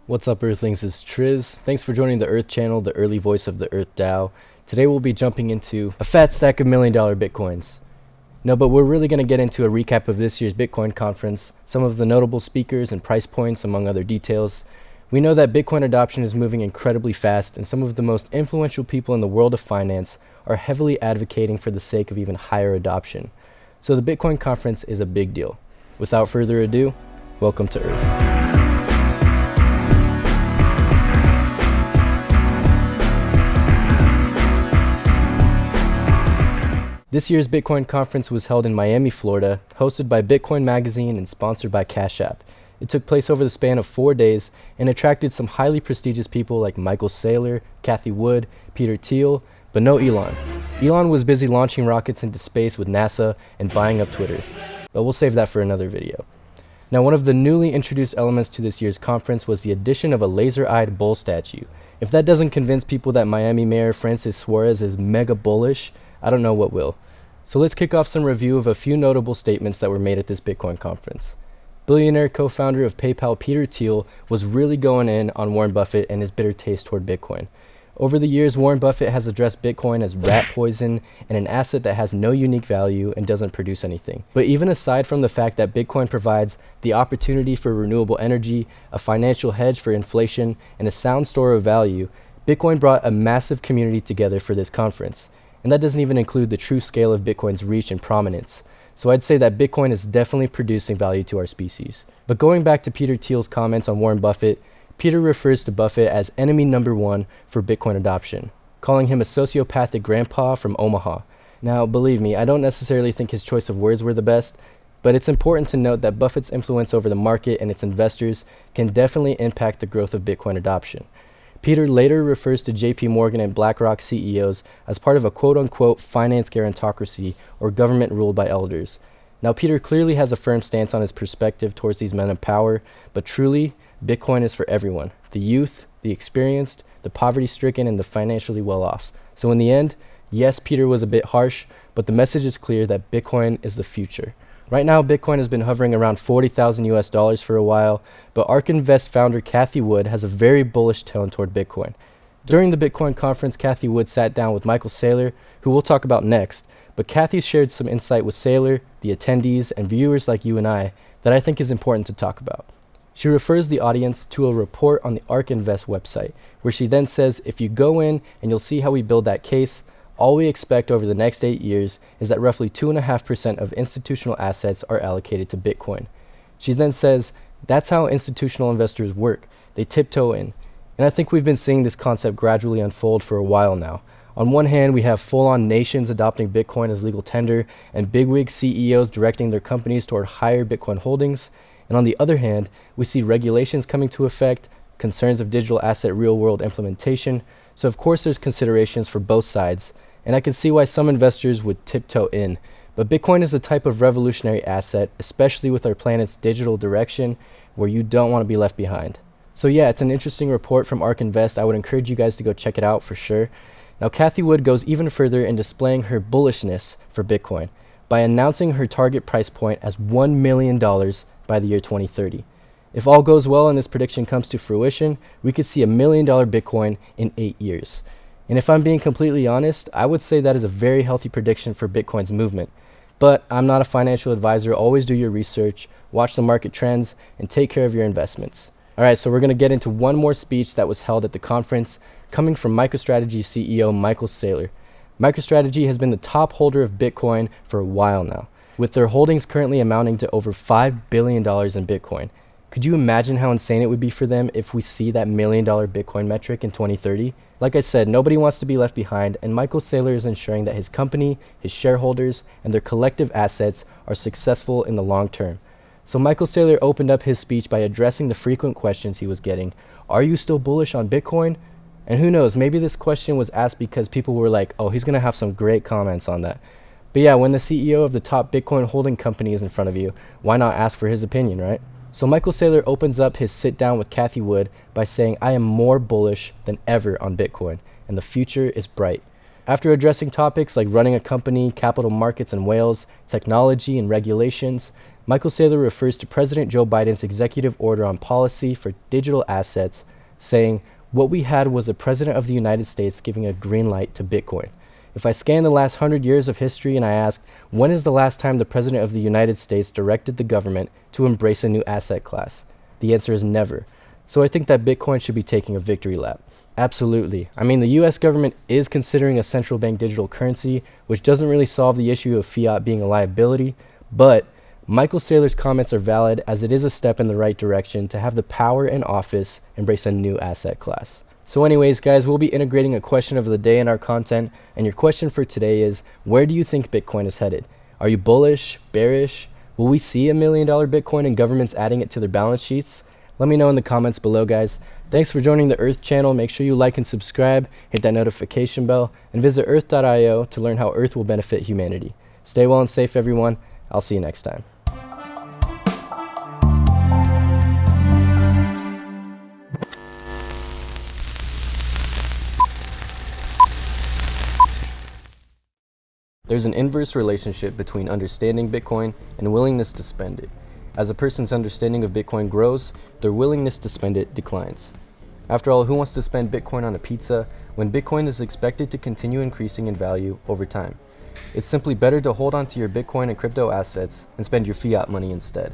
What's up, Earthlings? It's Triz. Thanks for joining the Earth Channel, the early voice of the Earth DAO. Today we'll be jumping into a fat stack of $1 million Bitcoins. No, but we're really going to get into a recap of this year's Bitcoin conference, some of the notable speakers and price points, among other details. We know that Bitcoin adoption is moving incredibly fast, and some of the most influential people in the world of finance are heavily advocating for the sake of even higher adoption. So the Bitcoin conference is a big deal. Without further ado, welcome to Earth. This year's Bitcoin conference was held in Miami, Florida, hosted by Bitcoin Magazine and sponsored by Cash App. It took place over the span of 4 days and attracted some highly prestigious people like Michael Saylor, Cathie Wood, Peter Thiel, but no Elon. Elon was busy launching rockets into space with NASA and buying up Twitter, but we'll save that for another video. Now, one of the newly introduced elements to this year's conference was the addition of a laser-eyed bull statue. If that doesn't convince people that Miami Mayor Francis Suarez is mega bullish, I don't know what will. So let's kick off some review of a few notable statements that were made at this Bitcoin conference. Billionaire co-founder of PayPal Peter Thiel was really going in on Warren Buffett and his bitter taste toward Bitcoin. Over the years, Warren Buffett has addressed Bitcoin as rat poison and an asset that has no unique value and doesn't produce anything. But even aside from the fact that Bitcoin provides the opportunity for renewable energy, a financial hedge for inflation, and a sound store of value, Bitcoin brought a massive community together for this conference. And that doesn't even include the true scale of Bitcoin's reach and prominence. So I'd say that Bitcoin is definitely producing value to our species. But going back to Peter Thiel's comments on Warren Buffett, Peter refers to Buffett as enemy number one for Bitcoin adoption, calling him a sociopathic grandpa from Omaha. Now, believe me, I don't necessarily think his choice of words were the best, but it's important to note that Buffett's influence over the market and its investors can definitely impact the growth of Bitcoin adoption. Peter later refers to JP Morgan and BlackRock CEOs as part of a quote-unquote finance gerontocracy, or government ruled by elders. Now, Peter clearly has a firm stance on his perspective towards these men of power, but truly, Bitcoin is for everyone: the youth, the experienced, the poverty-stricken, and the financially well-off. So in the end, yes, Peter was a bit harsh, but the message is clear that Bitcoin is the future. Right now, Bitcoin has been hovering around $40,000 for a while, but ARK Invest founder Cathie Wood has a very bullish tone toward Bitcoin. During the Bitcoin conference, Cathie Wood sat down with Michael Saylor, who we'll talk about next, but Cathie shared some insight with Saylor, the attendees, and viewers like you and I that I think is important to talk about. She refers the audience to a report on the ARK Invest website, where she then says, if you go in and you'll see how we build that case, all we expect over the next 8 years is that roughly 2.5% of institutional assets are allocated to Bitcoin. She then says, that's how institutional investors work. They tiptoe in. And I think we've been seeing this concept gradually unfold for a while now. On one hand, we have full-on nations adopting Bitcoin as legal tender and bigwig CEOs directing their companies toward higher Bitcoin holdings. And on the other hand, we see regulations coming to effect, concerns of digital asset real-world implementation. So of course there's considerations for both sides, and I can see why some investors would tiptoe in. But Bitcoin is a type of revolutionary asset, especially with our planet's digital direction, where you don't want to be left behind. So yeah, it's an interesting report from ARK Invest. I would encourage you guys to go check it out for sure. Now, Cathie Wood goes even further in displaying her bullishness for Bitcoin by announcing her target price point as $1 million by the year 2030. If all goes well and this prediction comes to fruition, we could see $1 million Bitcoin in 8 years. And if I'm being completely honest, I would say that is a very healthy prediction for Bitcoin's movement. But I'm not a financial advisor. Always do your research, watch the market trends, and take care of your investments. Alright, so we're going to get into one more speech that was held at the conference, coming from MicroStrategy CEO Michael Saylor. MicroStrategy has been the top holder of Bitcoin for a while now, with their holdings currently amounting to over $5 billion in Bitcoin. Could you imagine how insane it would be for them if we see that $1 million Bitcoin metric in 2030? Like I said, nobody wants to be left behind, and Michael Saylor is ensuring that his company, his shareholders, and their collective assets are successful in the long term. So Michael Saylor opened up his speech by addressing the frequent questions he was getting. Are you still bullish on Bitcoin? And who knows, maybe this question was asked because people were like, oh, he's going to have some great comments on that. But yeah, when the CEO of the top Bitcoin holding company is in front of you, why not ask for his opinion, right? So Michael Saylor opens up his sit down with Cathie Wood by saying, I am more bullish than ever on Bitcoin, and the future is bright. After addressing topics like running a company, capital markets and whales, technology and regulations, Michael Saylor refers to President Joe Biden's executive order on policy for digital assets, saying, "What we had was a president of the United States giving a green light to Bitcoin." If I scan the last 100 years of history and I ask, when is the last time the President of the United States directed the government to embrace a new asset class? The answer is never. So I think that Bitcoin should be taking a victory lap. Absolutely. I mean, the US government is considering a central bank digital currency, which doesn't really solve the issue of fiat being a liability, but Michael Saylor's comments are valid as it is a step in the right direction to have the power and office embrace a new asset class. So anyways, guys, we'll be integrating a question of the day in our content, and your question for today is, where do you think Bitcoin is headed? Are you bullish, bearish? Will we see $1 million Bitcoin and governments adding it to their balance sheets? Let me know in the comments below, guys. Thanks for joining the Earth channel. Make sure you like and subscribe, hit that notification bell, and visit earth.io to learn how Earth will benefit humanity. Stay well and safe, everyone. I'll see you next time. There's an inverse relationship between understanding Bitcoin and willingness to spend it. As a person's understanding of Bitcoin grows, their willingness to spend it declines. After all, who wants to spend Bitcoin on a pizza when Bitcoin is expected to continue increasing in value over time? It's simply better to hold on to your Bitcoin and crypto assets and spend your fiat money instead.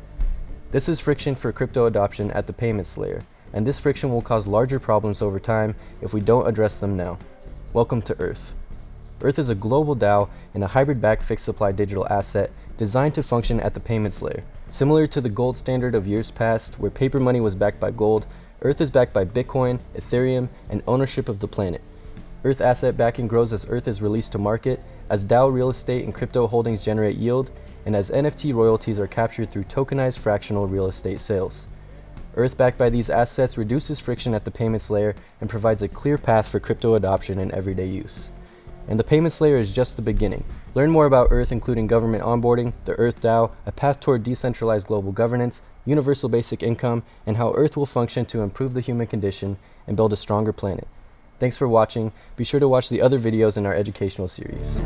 This is friction for crypto adoption at the payments layer, and this friction will cause larger problems over time if we don't address them now. Welcome to Earth. Earth is a global DAO and a hybrid-backed fixed supply digital asset designed to function at the payments layer. Similar to the gold standard of years past, where paper money was backed by gold, Earth is backed by Bitcoin, Ethereum, and ownership of the planet. Earth asset backing grows as Earth is released to market, as DAO real estate and crypto holdings generate yield, and as NFT royalties are captured through tokenized fractional real estate sales. Earth backed by these assets reduces friction at the payments layer and provides a clear path for crypto adoption and everyday use. And the payments layer is just the beginning. Learn more about Earth, including government onboarding, the Earth DAO, a path toward decentralized global governance, universal basic income, and how Earth will function to improve the human condition and build a stronger planet. Thanks for watching. Be sure to watch the other videos in our educational series.